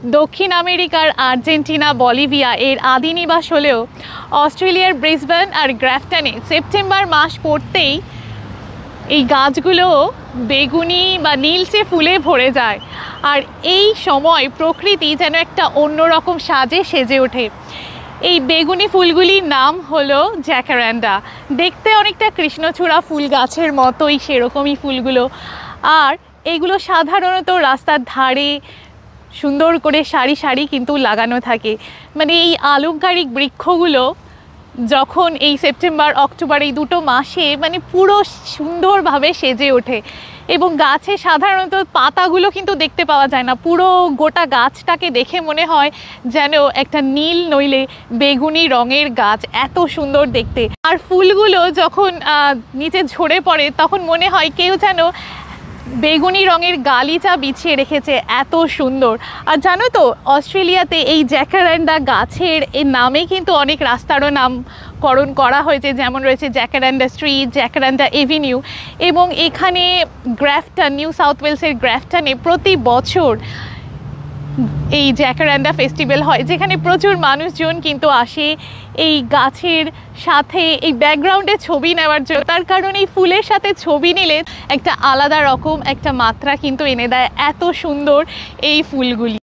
দক্ষিণ আমেরিকার Argentina, Bolivia এর আদি নিবাস হলেও অস্ট্রেলিয়ার ব্রিসবেন আর গ্রাফটনে সেপ্টেম্বর মাস পড়তেই এই গাছগুলো বেগুনি বা নীলচে ফুলে ভরে যায়। আর এই সময় প্রকৃতি যেন একটা অন্যরকম সাজে সেজে ওঠে। এই বেগুনি ফুলগুলির নাম হলো জ্যাকারান্ডা। দেখতে অনেকটা কৃষ্ণচূড়া ফুল গাছের মতোই সেরকমই ফুলগুলো। আর এগুলো সাধারণত রাস্তার ধারে সুন্দর করে সারি সারি কিন্তু লাগানো থাকে। মানে এই আলংকারিক বৃক্ষগুলো যখন এই সেপ্টেম্বর অক্টোবর এই দুটো মাসে মানে পুরো সুন্দরভাবে সেজে ওঠে। এবং গাছে সাধারণত পাতাগুলো কিন্তু দেখতে পাওয়া যায় না, পুরো গোটা গাছটাকে দেখে মনে হয় যেন একটা নীল নইলে বেগুনি রঙের গাছ, এত সুন্দর দেখতে। আর ফুলগুলো যখন নিচে ঝরে পড়ে তখন মনে হয় কেউ যেন বেগুনি রঙের গালিচা বিছিয়ে রেখেছে, এত সুন্দর। আর জানো তো অস্ট্রেলিয়াতে এই জ্যাকারান্ডা গাছের এর নামে কিন্তু অনেক রাস্তারও নামকরণ করা হয়েছে, যেমন রয়েছে জ্যাকারান্ডা স্ট্রিট, জ্যাকারান্ডা এভিনিউ। এবং এখানে গ্রাফটন, নিউ সাউথ ওয়েলসের গ্রাফটনে প্রতি বছর এই জ্যাকারান্ডা ফেস্টিভ্যাল হয়, যেখানে প্রচুর মানুষজন কিন্তু আসে এই গাছের সাথে এই ব্যাকগ্রাউন্ডে ছবি নেওয়ার জন্য। তার কারণ এই ফুলের সাথে ছবি নিলে একটা আলাদা রকম একটা মাত্রা কিন্তু এনে দেয়, এত সুন্দর এই ফুলগুলি।